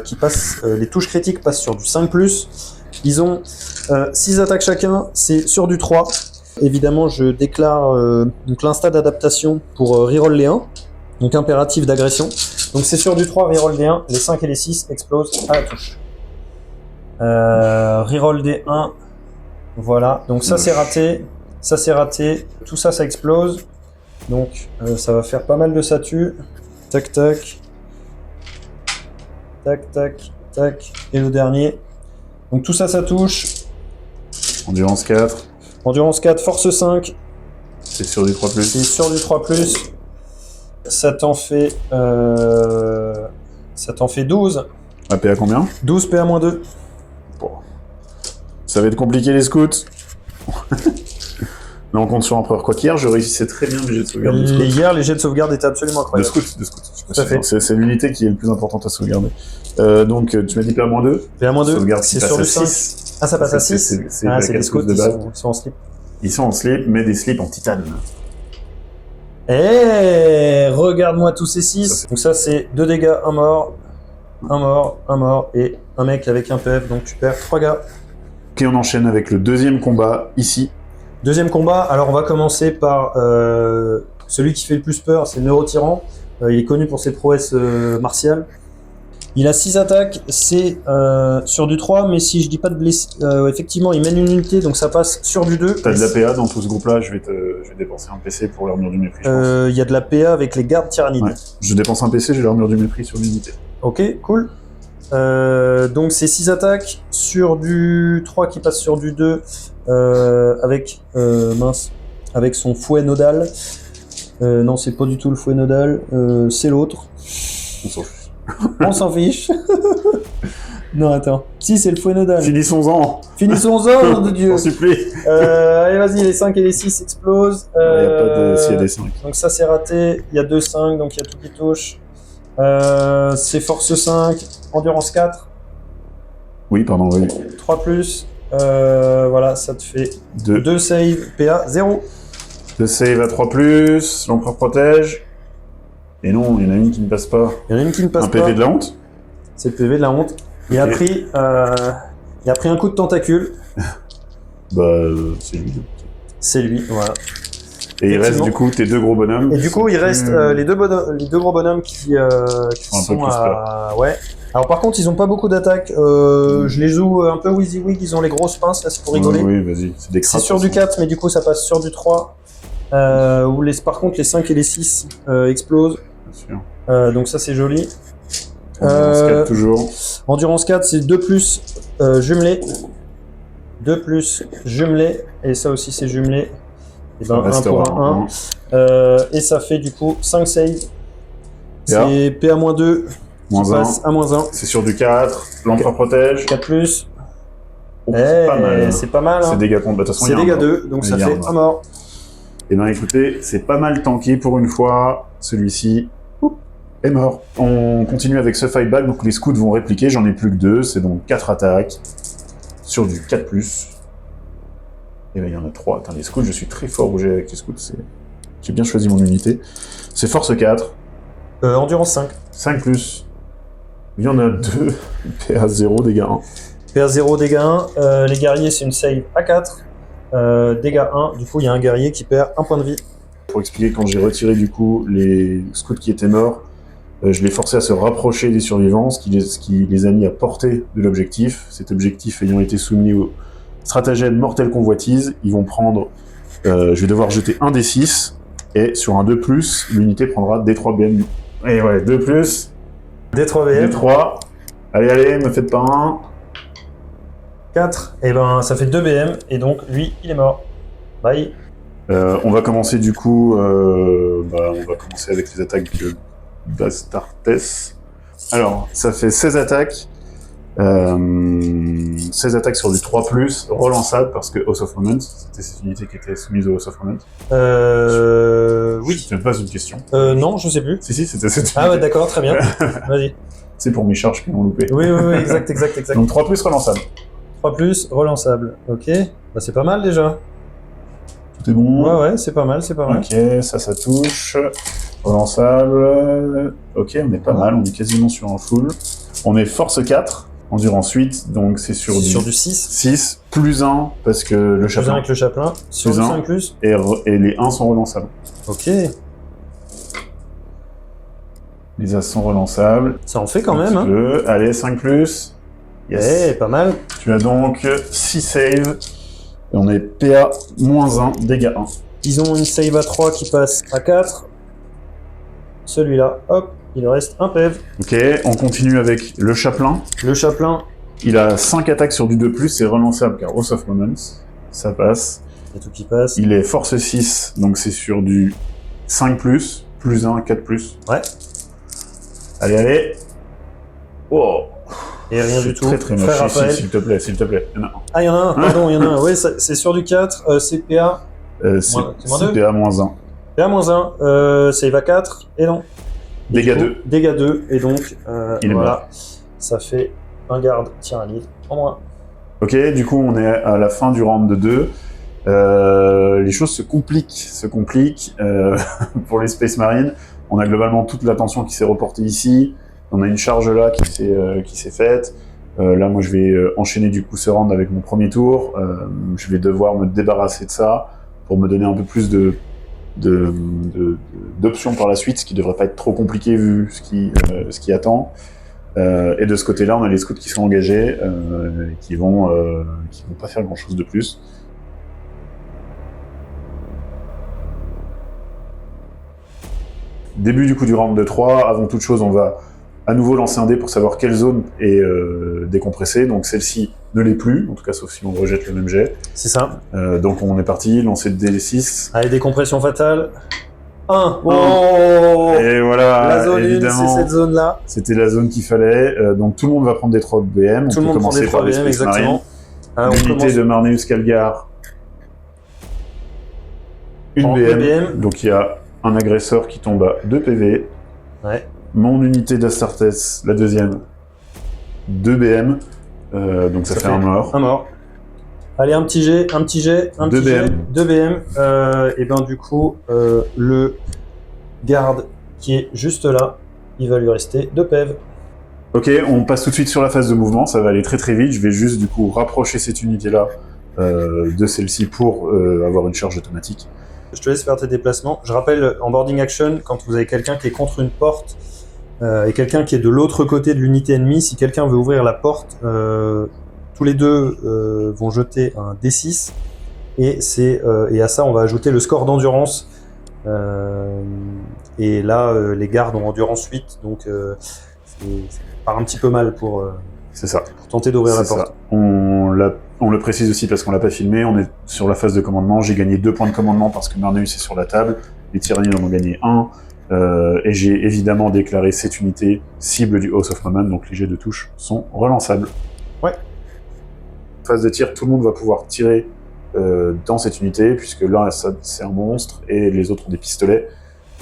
qui passent, les touches critiques passent sur du 5+. Ils ont 6 attaques chacun, c'est sur du 3. Évidemment, je déclare donc l'insta d'adaptation pour reroll les 1, donc impératif d'agression. Donc c'est sur du 3, reroll des 1, les 5 et les 6 explosent à la touche. Reroll des 1, voilà, donc ça c'est raté, tout ça ça explose. Donc ça va faire pas mal de satu. Tac tac. Tac tac tac. Et le dernier. Donc tout ça ça touche. Endurance 4. Endurance 4, force 5. C'est sur du 3+. C'est sur du 3+. Ça t'en fait 12. AP à combien? 12 PA-2. Bon. Ça va être compliqué les scouts. Là on compte sur l'empereur. Quoi qu'hier, je réussissais très bien mes jets de sauvegarde de scouts. Hier, les jets de sauvegarde étaient absolument De incroyables. scouts. Tout à fait. C'est l'unité qui est le plus importante à sauvegarder. Donc tu m'as dit PA-2. PA-2, Sauvegarde c'est qui sur passe du à 5. 6. Ah, ça passe à 6. C'est Ah, la c'est des 4 scouts, de ils base. sont en slip. Ils sont en slip, mais des slips en titane. Eh, regarde-moi tous ces 6. Donc ça, c'est 2 dégâts, un mort, et un mec avec un PF, donc tu perds 3 gars. Ok, on enchaîne avec le deuxième combat, ici. Deuxième combat, alors on va commencer par celui qui fait le plus peur, c'est Neurotyran. Il est connu pour ses prouesses martiales. Il a 6 attaques, c'est sur du 3, mais si je dis pas de blessure, effectivement il mène une unité, donc ça passe sur du 2. T'as de la PA dans tout ce groupe-là, je vais dépenser un PC pour l'armure du mépris, je pense. Il y a de la PA avec les gardes tyrannides. Ouais. Je dépense un PC, j'ai l'armure du mépris sur l'unité. Ok, cool. Donc c'est 6 attaques sur du 3 qui passe sur du 2 avec son fouet nodal. Non, c'est pas du tout le fouet nodal, c'est l'autre. On s'en fout. On s'en fiche. Non, attends. Si, c'est le fouet nodal. Finissons-en. Finissons-en, nom de Dieu. J'en supplie. Allez, vas-y, les 5 et les 6 explosent. Il n'y a pas de s'il y a des 5. Donc ça, c'est raté. Il y a 2 5, donc il y a tout qui touche. C'est force 5, endurance 4, Oui, pardon, oui. 3+. Voilà, ça te fait 2. 2 save, PA 0. 2 save à 3+, l'empereur protège. Et non, il y en a une qui ne passe pas. Il y en a une qui ne passe Un pas. PV de la honte. C'est le PV de la honte. Il a Ok. pris Il a pris un coup de tentacule. Bah, c'est lui. C'est lui, voilà. Et il reste Effectivement. du coup tes deux gros bonhommes. Et du coup, il reste les deux gros bonhommes qui un peu sont plus à... Ouais. Alors par contre, ils ont pas beaucoup d'attaques. Je les joue un peu WYSIWYG, ils ont les grosses pinces, là, c'est pour rigoler. Oui, vas-y. C'est des C'est crapes, sur de du toute façon. 4, mais du coup, ça passe sur du 3. Par contre, les 5 et les 6 explosent. Bien sûr. Donc ça, c'est joli. Endurance 4 toujours. Endurance 4, c'est 2+, jumelé. 2+, jumelé. Et ça aussi, c'est jumelé. Et ben, 1 Restera pour un 1. Et ça fait du coup 5 saves. C'est PA-2 qui Moins passe à -1. C'est sur du 4. L'empereur protège. 4+. Oh, c'est pas mal. C'est pas mal. Hein. C'est dégâts contre. De toute façon, C'est il y a un dégâts mort. 2, donc Il ça y a fait un mort. 1 mort. Et ben écoutez, c'est pas mal tanké pour une fois. Celui-ci est mort. On continue avec ce fightback, donc les scouts vont répliquer. J'en ai plus que 2, c'est donc 4 attaques sur du 4+. Et ben il y en a 3. Attends, les scouts, je suis très fort où j'ai avec les scouts. J'ai bien choisi mon unité. C'est force 4, Endurance 5. 5+. Il y en a 2. PA 0, dégâts 1. PA0, dégâts 1. Les guerriers, c'est une save à 4. Dégâts 1. Du coup, il y a un guerrier qui perd 1 point de vie. Pour expliquer, quand j'ai retiré du coup les scouts qui étaient morts, je les forçais à se rapprocher des survivants, ce qui les a mis à portée de l'objectif. Cet objectif ayant été soumis au stratagème mortel convoitise, ils vont prendre... je vais devoir jeter un des 6, et sur un 2+, l'unité prendra D3 BM. Et ouais, 2+, D3 BM. D3. Allez, me faites pas un. 4. Et ben, ça fait 2 BM. Et donc, lui, il est mort. Bye. On va commencer du coup... on va commencer avec les attaques de Bastartes. Alors, ça fait 16 attaques. 16 attaques sur du 3+, relançable parce que House of Moment, c'était cette unité qui était soumise au House of Moment. Oui. Je te pose une question. Non, je sais plus. Si, c'était cette unité. Ah ouais, d'accord, très bien. Vas-y. C'est pour mes charges qui m'ont loupé. Oui, exact. Donc 3+, relançable. 3+, relançable. Ok. Bah, c'est pas mal déjà. Tout est bon. Ouais, c'est pas mal. Ok, ça touche. Relançable. Ok, on est pas mal, on est quasiment sur un full. On est force 4, endurance 8, donc c'est sur du 6. 6, +1, parce que le Plus 1 chapeau. avec le chaplain. Sur du Plus 5+. Et les 1 sont relançables. Ok. Les As sont relançables. Ça en fait quand Un même, petit hein. peu. Allez, 5+. Yes. Pas mal. Tu as donc 6 saves. Et on est PA -1, dégâts 1. Ils ont une save à 3 qui passe à 4. Celui-là, hop, il lui reste un PEV. Ok, on continue avec le chaplain. Le chaplain, Il a 5 attaques sur du 2+, c'est relançable car House of Moments. Ça passe. il y a tout qui passe. Il est force 6, donc c'est sur du 5+, +1, 4+. Ouais. Allez. Oh. Et rien du tout. Très très Frère moche. Raphaël. S'il te plaît. Il y en a un. Ah, il y en a un, pardon, il y en a un. Oui, c'est sur du 4, CPA. C'est moins deux. PA -1. PA-1, save à 4, et non. Et Dégâts du coup, 2. Dégâts 2, et donc, Il est voilà. Ça fait un garde tyrannide en moins. Ok, du coup on est à la fin du round de 2. Les choses se compliquent pour les Space Marines. On a globalement toute l'attention qui s'est reportée ici. On a une charge là qui s'est faite. Là, moi, je vais enchaîner du coup ce round avec mon premier tour. Je vais devoir me débarrasser de ça pour me donner un peu plus d'options par la suite, ce qui devrait pas être trop compliqué vu ce qui attend. Et de ce côté-là, on a les scouts qui sont engagés, qui vont pas faire grand-chose de plus. Début du coup du round de 3, avant toute chose, on va à nouveau lancer un dé pour savoir quelle zone est décompressée. Donc celle-ci ne l'est plus, en tout cas sauf si on rejette le même jet. C'est ça. Donc on est parti, lancer le dé 6. Allez, décompression fatale. 1. Oh, Et voilà, la zone 1, évidemment, c'est cette zone-là. c'était la zone qu'il fallait. Donc tout le monde va prendre des 3 BM. Tout le monde prend des 3 BM, exactement. L'unité de Marneus Calgar. Une En BM. BM. Donc il y a un agresseur qui tombe à 2 PV. Ouais. Mon unité d'Astartes, la deuxième, 2 BM. Donc ça fait un mort. Un mort. Allez, un petit jet, un 2 petit jet, BM. 2 BM. Et ben du coup, le garde qui est juste là, il va lui rester 2 PEV. Ok, on passe tout de suite sur la phase de mouvement, ça va aller très très vite. Je vais juste du coup rapprocher cette unité-là de celle-ci pour avoir une charge automatique. Je te laisse faire tes déplacements. Je rappelle, en boarding action, quand vous avez quelqu'un qui est contre une porte et quelqu'un qui est de l'autre côté de l'unité ennemie, si quelqu'un veut ouvrir la porte, tous les deux vont jeter un D6 et à ça on va ajouter le score d'endurance. Et là, les gardes ont endurance 8, donc ça part un petit peu mal pour tenter d'ouvrir la porte. On le précise aussi parce qu'on l'a pas filmé, on est sur la phase de commandement, j'ai gagné 2 points de commandement parce que Marneus est sur la table, les tyrannies en ont gagné 1, et j'ai évidemment déclaré cette unité cible du House of Moment, donc les jets de touche sont relançables. Ouais. Phase de tir, tout le monde va pouvoir tirer dans cette unité, puisque là c'est un monstre et les autres ont des pistolets,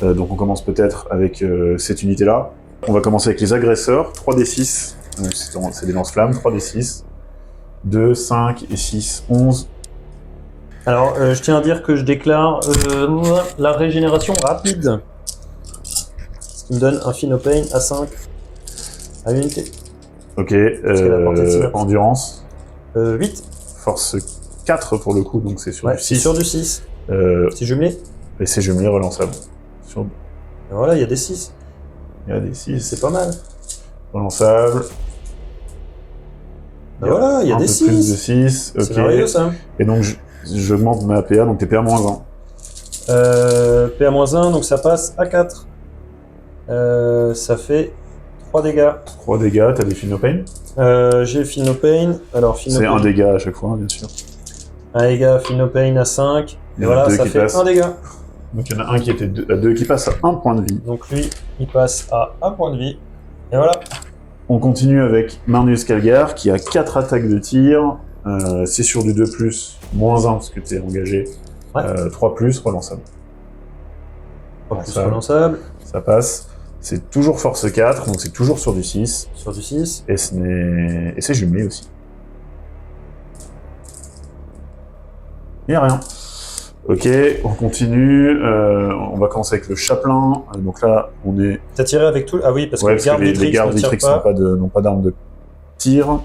donc on commence peut-être avec cette unité-là. On va commencer avec les agresseurs, 3d6, c'est des lance-flammes, 3d6. 2, 5 et 6, 11. Alors, je tiens à dire que je déclare la régénération rapide. Ce qui me donne un Phenopain à 5 à l'unité. Ok, endurance. 8. Force 4 pour le coup, donc c'est sur du 6. C'est sur du 6. C'est jumelé. Et c'est jumelé relançable. Et voilà, il y a des 6. Il y a des 6. C'est pas mal. Relançable. Ben voilà, il y a des 6. Plus de 6, ok. C'est merveilleux ça. Et donc j'augmente ma PA, donc t'es PA-1. PA-1, donc ça passe à 4. Ça fait 3 dégâts. 3 dégâts, t'as des Phenopain. J'ai Phenopain. Alors, c'est 1 dégât à chaque fois, bien sûr. 1 dégât, Phenopain à 5. Et voilà, ça fait 1 dégât. Donc il y en a un qui était à 2 qui passe à 1 point de vie. Donc lui, il passe à 1 point de vie. Et voilà. On continue avec Marneus Calgar qui a 4 attaques de tir. C'est sur du 2+, -1 parce que t'es engagé. Ouais. 3+, relançable. 3+ relançable. Ça passe. C'est toujours force 4, donc c'est toujours sur du 6. Sur du 6. Et c'est jumelé aussi. Il n'y a rien. Ok, on continue. On va commencer avec le chapelain. Donc là, on est... T'as tiré avec tout... Ah oui, parce que les gardes Vitrix n'ont pas d'arme de tir.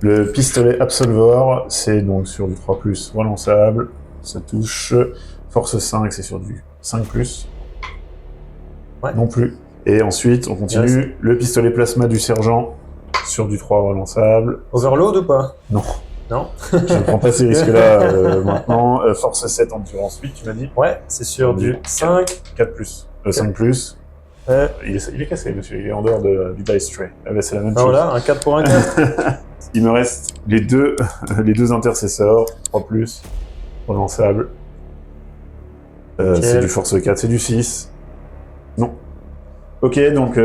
Le pistolet Absolvor, c'est donc sur du 3+, relançable. Ça touche. Force 5, c'est sur du 5+. Ouais. Non plus. Et ensuite, on continue. Le pistolet plasma du sergent, sur du 3 relançable. Overload ou pas? Non. Non. Je ne prends pas ces risques-là maintenant. Force 7, endurance 8, tu m'as dit? Ouais, c'est sur du 5. 4+. 5+. Il est cassé, monsieur. Il est en dehors du dice tray. Ah bah, c'est la même chose. Voilà, un 4 pour un 4. Il me reste les deux intercesseurs. 3+. Relançable. C'est du force 4. C'est du 6. Non. Ok, donc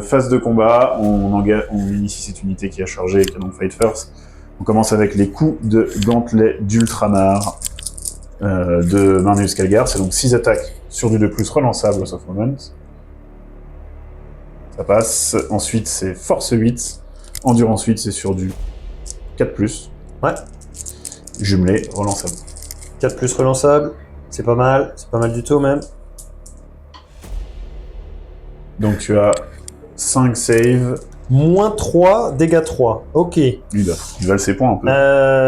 phase de combat. On initie cette unité qui a chargé Canon Fight First. On commence avec les coups de gantelet d'ultramar de Marneus Calgar. C'est donc 6 attaques sur du 2+, relançable au soft moment. Ça passe. Ensuite, c'est force 8. Endurance 8, c'est sur du 4+. Ouais. Jumelé, relançable. 4+ relançable. C'est pas mal du tout même. Donc tu as 5 saves. -3, dégâts 3. Ok. Il valent ses points un peu.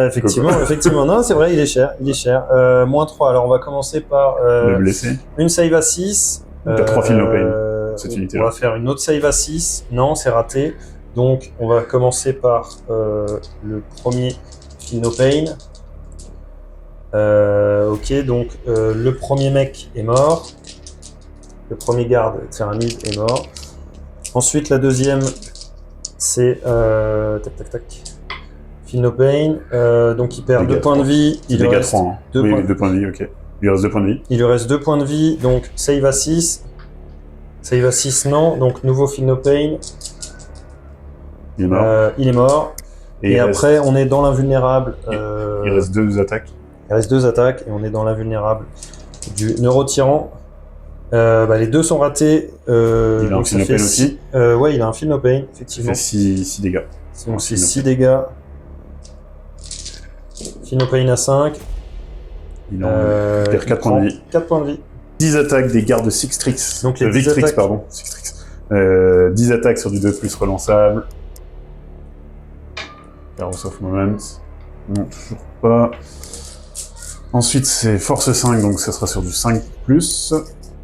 Effectivement. Non, c'est vrai, il est cher. -3. Alors on va commencer par le blessé. Une save à 6. Donc t'as 3 Phenopain, cette unité-là. On va faire une autre save à 6. Non, c'est raté. Donc on va commencer par le premier Phenopain. Ok, donc le premier mec est mort. Le premier garde tyrannide est mort. Ensuite, la deuxième, c'est Phenopain. Donc il perd 2 points de vie. Il lui reste 2 points de vie, ok. Il lui reste 2 points de vie. Il lui reste 2 points de vie, donc save à 6. Save à 6, non. Donc nouveau Phenopain. Il est mort. Il est mort. Et après, on est dans l'invulnérable. Il reste 2 attaques. Il reste 2 attaques et on est dans l'invulnérable du neurotyran. Les 2 sont ratés. Il a un Phenopain aussi. Ouais, il a un Phenopain, effectivement. Ça fait 6 dégâts. Donc c'est 6 dégâts. Phenopain à 5. Il perd 4 points de vie. 4 points de vie. 10 attaques des gardes Sixtrix. Donc les Victrix, attaques... pardon. Sixtrix. 10 attaques sur du 2+, relançable. Arrows of Moment. Non, toujours pas. Ensuite, c'est Force 5, donc ça sera sur du 5+.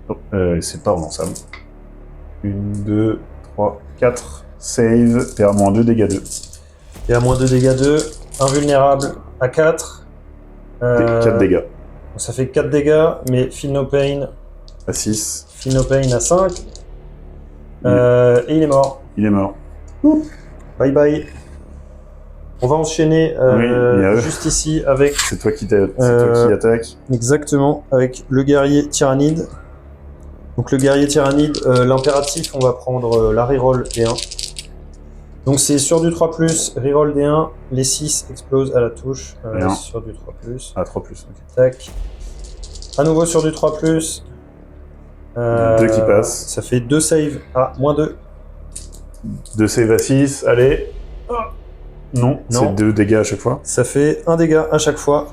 Oh, c'est pas relançable. 1, 2, 3, 4. Save. PA-2, dégâts 2. PA-2, dégâts 2. Invulnérable à 4. 4 dégâts. Ça fait 4 dégâts, mais Feel No Pain. À 6. Feel No Pain à 5. Et il est mort. Il est mort. Bye bye. On va enchaîner juste ici avec... C'est toi qui attaque. Exactement, avec le guerrier tyrannide. Donc le guerrier tyrannide, l'impératif, on va prendre la reroll D1. Donc c'est sur du 3+, reroll D1, les 6 explosent à la touche, sur du 3+. Ah, 3+, ok. Tac. À nouveau sur du 3+. 2 qui passent. Ça fait 2 saves à -2. 2 save à 6, allez. Non, c'est 2 dégâts à chaque fois. Ça fait 1 dégât à chaque fois.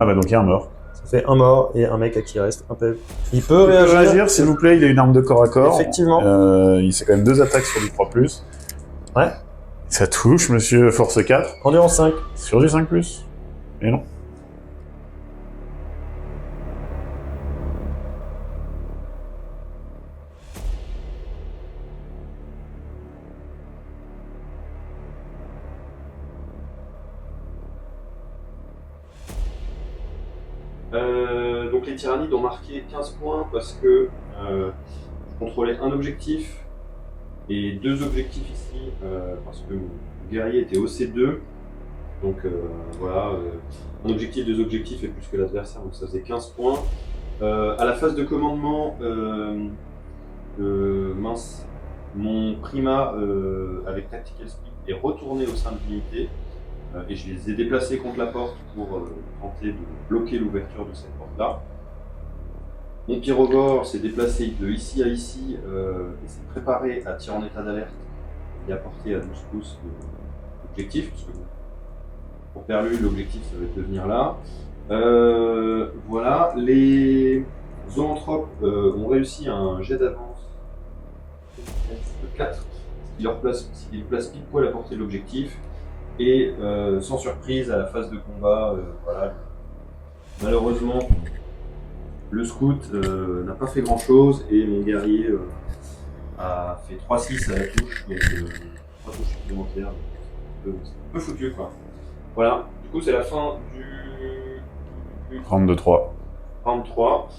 Ah bah donc il y a un mort. Ça fait un mort et un mec à qui reste un PV. Il peut Il peut réagir, s'il vous plaît, il a une arme de corps à corps. Effectivement. Il fait quand même 2 attaques sur du 3+. Ouais. Ça touche, monsieur Force 4. Endurance 5. Sur du 5+. Et non. Donc les tyrannides ont marqué 15 points parce que je contrôlais un objectif et 2 objectifs ici parce que mon guerrier était au C2. Donc voilà, un objectif, 2 objectifs et plus que l'adversaire, donc ça faisait 15 points. À la phase de commandement, mon Prima avec Tactical Speed est retourné au sein de l'unité. Et je les ai déplacés contre la porte pour tenter de bloquer l'ouverture de cette porte-là. Mon Pyrovore s'est déplacé de ici à ici et s'est préparé à tirer en état d'alerte et à porter à 12 pouces l'objectif, parce que pour Perlu, l'objectif ça va être de venir là. Voilà, les zoanthropes ont réussi un jet d'avance de 4, ce qui leur place pile poil à portée de l'objectif. Et sans surprise, à la phase de combat, voilà, malheureusement, le scout n'a pas fait grand chose et mon guerrier a fait 3-6 à la touche, donc 3 touches supplémentaires. C'est un peu foutu quoi. Voilà, du coup c'est la fin du Round de 3. round 3.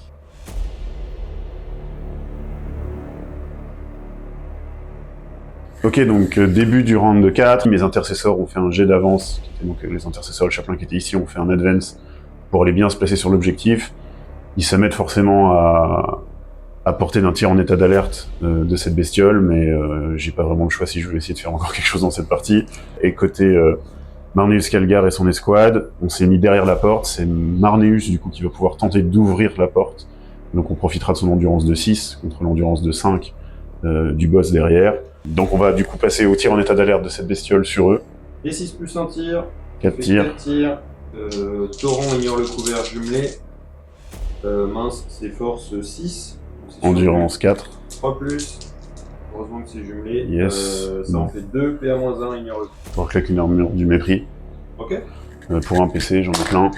Ok, donc début du round de 4, mes intercesseurs ont fait un jet d'avance, donc les intercesseurs, le chaplain qui était ici, ont fait un advance pour aller bien se placer sur l'objectif. Ils se mettent forcément à portée d'un tir en état d'alerte de cette bestiole, mais j'ai pas vraiment le choix si je veux essayer de faire encore quelque chose dans cette partie. Et côté Marneus Calgar et son escouade, on s'est mis derrière la porte, c'est Marneus du coup qui va pouvoir tenter d'ouvrir la porte, donc on profitera de son endurance de 6 contre l'endurance de 5 du boss derrière. Donc on va du coup passer au tir en état d'alerte de cette bestiole sur eux. Et 6 plus 1 tir. 4 tirs. 4 tirs. Toron ignore le couvert jumelé. Mince, c'est force 6. Endurance 4. 3 plus. Heureusement que c'est jumelé. Yes. Ça en fait 2. PA-1 ignore le couvert. Pour claquer une armure du mépris. Ok. Pour un PC, j'en ai plein.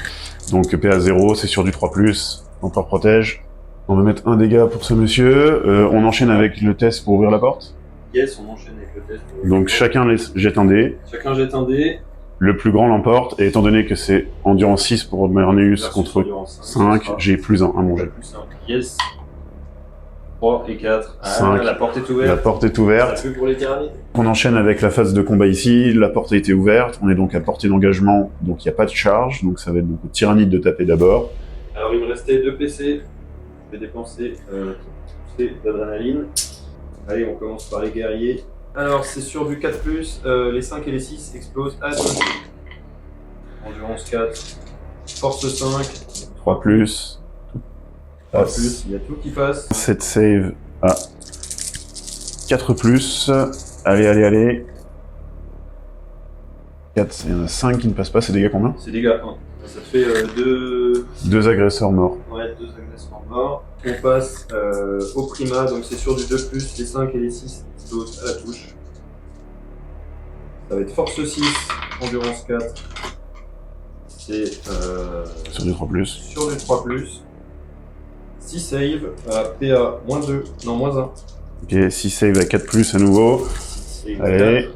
Donc PA0, c'est sur du 3+. Empereur protège. On va mettre un dégât pour ce monsieur. On enchaîne avec le test pour ouvrir la porte. Yes, on enchaîne avec le test. Donc chacun jette un dé. Chacun jette un dé. Le plus grand l'emporte, et étant donné que c'est endurance 6 pour Marneus contre 5, j'ai plus 1 à mon jet. Plus 1. Yes. 3 et 4. 5. La porte est La ouverte. porte est Ça ouverte. fait pour les tyrannides. On enchaîne avec la phase de combat ici. La porte a été ouverte. On est donc à portée d'engagement, donc il n'y a pas de charge. Donc ça va être donc au tyrannide de taper d'abord. Alors il me restait 2 PC. Je vais dépenser PC d'adrénaline. Allez, on commence par les guerriers. Alors c'est sur du 4+, les 5 et les 6 explosent à 2. Endurance 4. Force 5. 3+. 3+, il y a tout qui passe. 7 save à 4+. Allez. 4, il y en a 5 qui ne passent pas. C'est dégâts combien? C'est dégâts 1. Ça te fait 2... 2 agresseurs morts. Ouais, mettre 2 agresseurs morts. On passe au prima, donc c'est sur du 2+, les 5 et les 6 explosent à la touche. Ça va être force 6, endurance 4. C'est Sur du 3+. sur du 3+. 6 save à PA -2, non -1. Ok, 6 save à 4+, à nouveau. 6 save Allez. 4.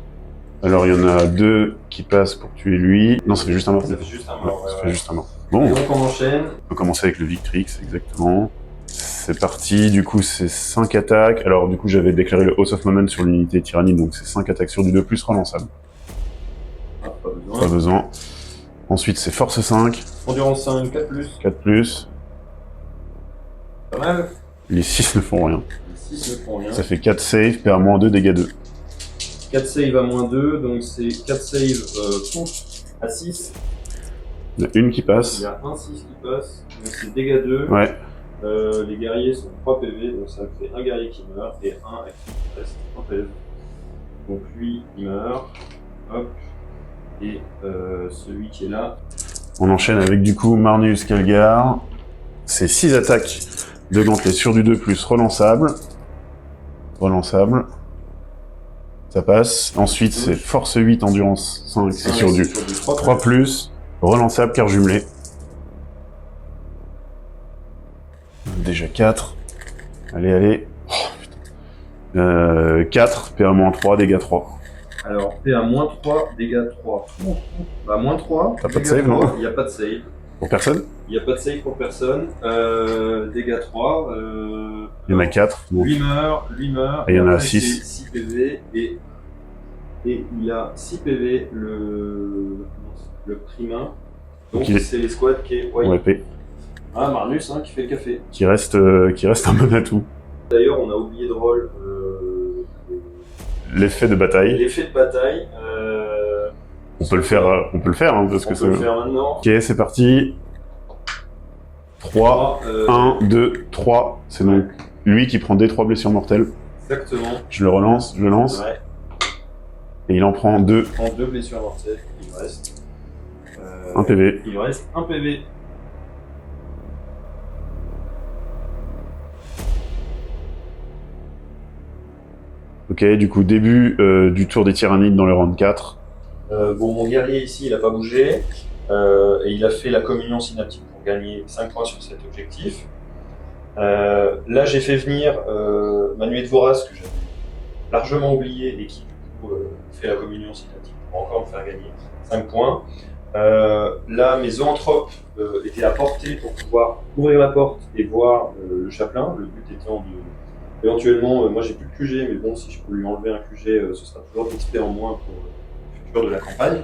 Alors, il y en a 2 qui passent pour tuer lui. Non, ça fait juste un mort. Ça fait juste un Ouais, mort. ça ouais, fait ouais. juste un mort. Et Bon, donc on enchaîne. on peut commencer avec le Victrix, exactement. C'est parti, du coup, c'est 5 attaques. Alors, du coup, j'avais déclaré le House of Moment sur l'unité tyrannide, donc c'est 5 attaques sur du 2+, relançable. Ah, pas besoin. Pas besoin. Ensuite, c'est Force 5, Endurance 5, 4+. 4+. Pas mal. Les 6 ne font rien. Les 6 ne font rien. Ça fait 4 save, PA-2, dégâts 2. 4 save à -2, donc c'est 4 save pouce à 6. Il y en a une qui Il passe. y a un 6 qui passe, donc c'est dégâts 2. Ouais. Les guerriers sont 3 PV, donc ça fait un guerrier qui meurt et un à qui il reste 1 PV. Donc lui, il meurt. Hop. Et celui qui est là. On enchaîne avec, du coup, Marnus Kelgar. C'est 6 attaques de gantelet sur du 2+, relançable. Relançable. Ça passe. Ensuite, c'est Force 8, Endurance 5, c'est sur du 3+, relançable car jumelé. Déjà 4. Allez, allez. Oh, putain. 4, PA-3, dégâts 3. Alors, PA -3, dégâts 3. Bah, -3. T'as pas de save, non? Il n'y a pas de save. Pour personne? Il n'y a pas de save pour personne. Dégâts 3. Il y en a 4. Bon. Lui meurt. Et il y en a après, 6. c'est 6 PV. Et il a 6 PV le primain. Donc Ok. c'est les squads qui est. Ouais. Ouais, P. Ah, Marnus qui fait le café. Qui reste un bon atout. D'ailleurs, on a oublié de roll L'effet de bataille. l'effet de bataille. On peut le faire, hein, parce On que peut le c'est... faire maintenant. Ok, c'est parti. 3, 1, 2, 3. C'est donc lui qui prend des 3 blessures mortelles. Exactement. Je le relance, je le lance. Ouais. Et il en prend 2. Il prend 2 blessures mortelles. Il me reste. 1 PV. Il me reste 1 PV. Ok, du coup, début du tour des tyrannides dans le round 4. Bon, mon guerrier ici, il n'a pas bougé. Et il a fait la communion synaptique pour gagner 5 points sur cet objectif. Là, j'ai fait venir Manuel Voras, que j'avais largement oublié et qui, du coup, fait la communion synaptique pour encore me faire gagner 5 points. Là, mes zoanthropes étaient à portée pour pouvoir ouvrir la porte et voir le chapelain. Le but étant de... Éventuellement, moi j'ai plus de QG, mais bon, si je peux lui enlever un QG, ce sera toujours d'XP en moins pour le futur de la campagne.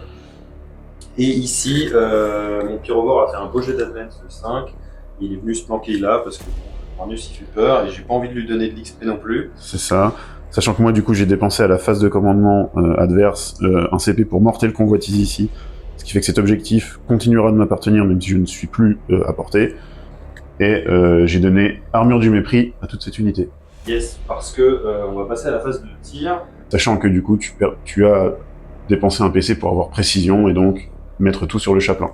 Et ici, mon pyrovore a fait un beau jet d'advance de 5. Il est venu se planquer là parce que bon, Marnus il fait peur et j'ai pas envie de lui donner de l'XP non plus. C'est ça. Sachant que moi, du coup, j'ai dépensé à la phase de commandement adverse un CP pour mortel convoitise ici. Ce qui fait que cet objectif continuera de m'appartenir même si je ne suis plus à portée. Et j'ai donné armure du mépris à toute cette unité. Yes, parce que on va passer à la phase de tir. Sachant que du coup, tu as dépensé un PC pour avoir précision et donc mettre tout sur le chapelain.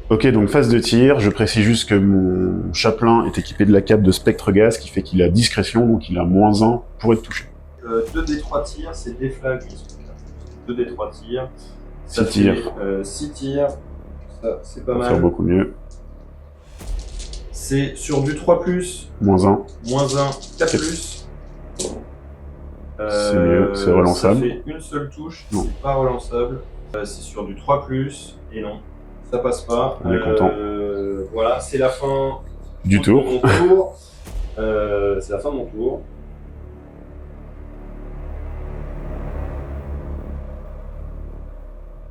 Ok, donc phase de tir, je précise juste que mon chapelain est équipé de la cape de spectre gaz, qui fait qu'il a discrétion, donc il a -1 pour être touché. 2 des 3 tirs, c'est des flags. 2 des 3 tirs. 6 tirs. 6 tirs. Ça, c'est pas Ça va mal. faire beaucoup mieux. C'est sur du 3+, -1. -1, 4+. C'est mieux, c'est relançable. Ça fait une seule touche, Non. c'est pas relançable. C'est sur du 3+, et non, ça passe pas. On est content. Voilà, c'est la fin Du tour. de mon tour. C'est la fin de mon tour.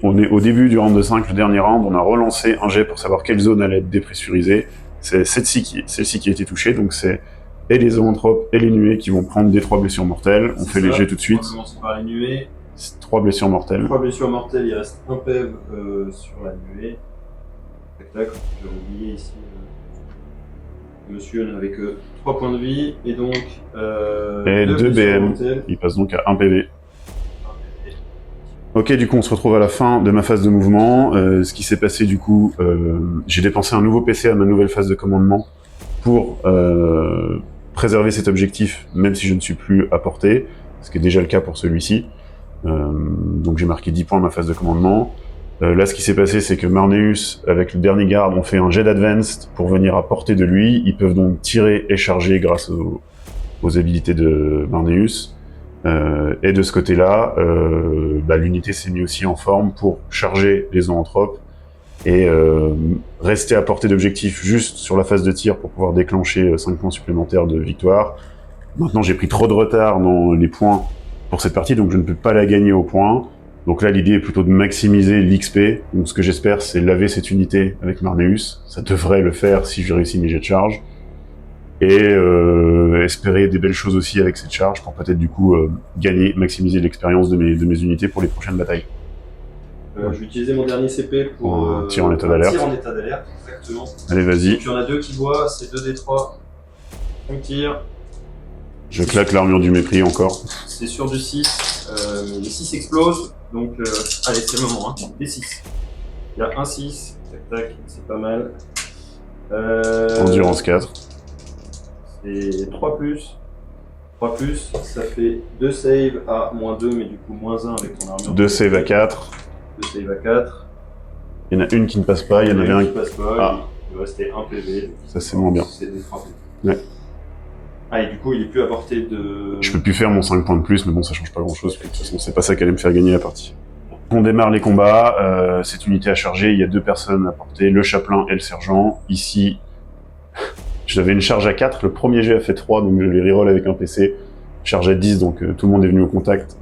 On est au début du round de 5, le dernier round, on a relancé un jet pour savoir quelle zone allait être dépressurisée. C'est celle-ci qui a été touchée, donc c'est et les zoanthropes et les nuées qui vont prendre des 3 blessures mortelles. On fait les jets tout de suite. On commence par les nuées. 3 blessures mortelles. 3 blessures mortelles, il reste un PEV sur la nuée. Tac tac, j'ai oublié ici. Monsieur n'avait que 3 points de vie, et donc. Et 2 blessures BM. mortelles. Il passe donc à 1 PV. Ok, du coup, on se retrouve à la fin de ma phase de mouvement. Ce qui s'est passé, du coup, j'ai dépensé un nouveau PC à ma nouvelle phase de commandement pour préserver cet objectif, même si je ne suis plus à portée, ce qui est déjà le cas pour celui-ci. Donc j'ai marqué 10 points à ma phase de commandement. Là, ce qui s'est passé, c'est que Marneus, avec le dernier garde, ont fait un jet d'advanced pour venir à portée de lui. Ils peuvent donc tirer et charger grâce aux habilités de Marneus. Et de ce côté-là, l'unité s'est mise aussi en forme pour charger les zoanthropes et rester à portée d'objectif juste sur la phase de tir pour pouvoir déclencher 5 points supplémentaires de victoire. Maintenant, j'ai pris trop de retard dans les points pour cette partie, donc je ne peux pas la gagner au point. Donc là, l'idée est plutôt de maximiser l'XP. Donc ce que j'espère, c'est laver cette unité avec Marneus. Ça devrait le faire si je réussis mes jets de charge. Et espérer des belles choses aussi avec cette charge pour peut-être du coup gagner, maximiser l'expérience de mes unités pour les prochaines batailles. Je vais utiliser mon dernier CP pour un tir en état d'alerte. Tir en état d'alerte, exactement. Allez, vas-y. Donc il y en a 2 qui voient, c'est 2d3. 5 tirs. Je claque l'armure du mépris encore. C'est sur du 6. Les 6 explosent. Donc, allez, c'est le moment. Hein. Les 6. Il y a un 6. Tac, tac, c'est pas mal. Endurance 4. C'est 3 plus. 3 plus, ça fait 2 saves à -2, mais du coup -1 avec ton armure. 2 saves à 4. 2 saves à 4. Il y en a une qui ne passe pas, il y en avait un qui passe pas. Ah. Il restait 1 PV. Ça, c'est moins bien. C'est des frappes. Ouais. Ah, et du coup, il est plus à portée de. Je peux plus faire mon 5 points de plus, mais bon, ça change pas grand-chose. De toute façon, c'est pas ça qui allait me faire gagner la partie. On démarre les combats. Cette unité à charger, il y a 2 personnes à porter, le chapelain et le sergent. Ici, j'avais une charge à 4, le premier jet a fait 3, donc je les reroll avec un PC. Charge à 10, donc tout le monde est venu au contact.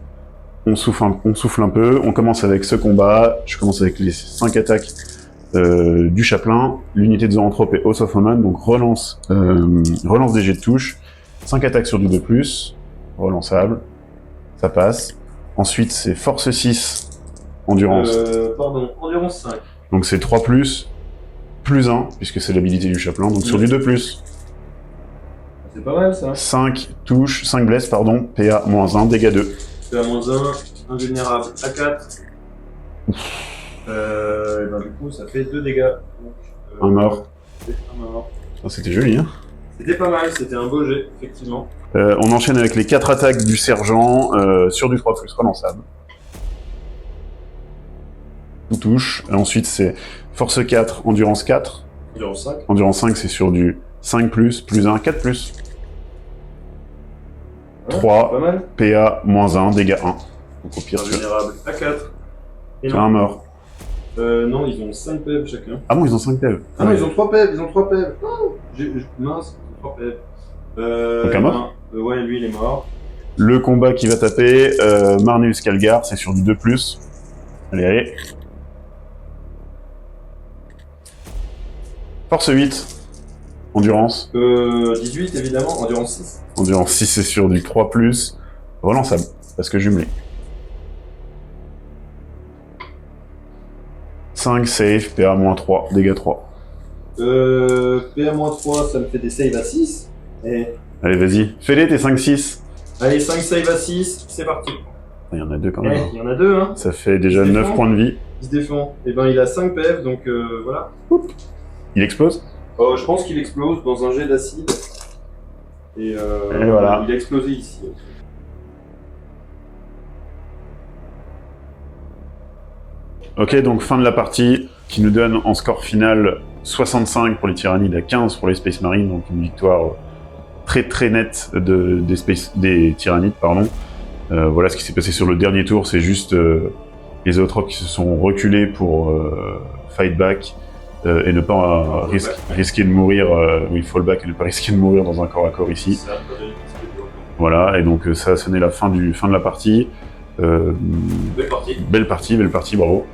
On souffle un peu, on commence avec ce combat. Je commence avec les 5 attaques du chapelain. L'unité de zoanthrope est House of Omen, donc relance des jets de touche. 5 attaques sur du 2+, relançable, ça passe. Ensuite, c'est force 6, endurance. Endurance 5. Donc c'est 3+, plus 1, puisque c'est l'habilité du chapelain, donc sur du 2+. C'est pas mal ça. 5 touches, 5 blesses, pardon, PA-1, dégâts 2. PA-1, invulnérable à 4. Du coup, ça fait 2 dégâts. Donc, Un mort. Un mort. Ah, c'était joli, hein. C'était pas mal, c'était un beau jet, effectivement. On enchaîne avec les 4 attaques du sergent sur du 3+, relançable. Tout touche. Et ensuite, c'est force 4, endurance 4. Endurance 5. Endurance 5, c'est sur du 5+, plus 1, 4+. 3, pas mal. PA-1, dégâts 1. Donc au pire, tu as Invulnérable à 4. Et un mort. non, ils ont 5 PEV chacun. Ah bon, ils ont 5 PV. Ah non, ils ont 3 PEV, Oh mince, 3 PEV. Donc un mort Ouais, lui il est mort. Le combat qui va taper, Marneus Calgar, c'est sur du 2+. Allez, allez. Force 8. Endurance. 18 évidemment, endurance 6. Endurance 6, c'est sur du 3+. Relançable, parce que jumelé. 5, save, PA-3, dégâts 3. PA-3, ça me fait des saves à 6. Et... Allez, vas-y. Fais-les tes 5-6. Allez, 5 saves à 6, c'est parti. Il y en a 2 quand même. Il y en a 2, hein. Ça fait déjà 9 points de vie. Il se défend. Et ben il a 5 PF, donc voilà. Il explose. Je pense qu'il explose dans un jet d'acide. Et voilà. Il a explosé ici. Ok, donc fin de la partie, qui nous donne en score final 65 pour les Tyrannides à 15 pour les Space Marines, donc une victoire très très nette des Tyrannides, pardon. Voilà ce qui s'est passé sur le dernier tour, c'est juste les Zoanthropes qui se sont reculés pour fight back et ne pas risquer de mourir, fall back et ne pas risquer de mourir dans un corps à corps ici. Voilà, et donc ça a sonné la fin de la partie. Belle partie, bravo.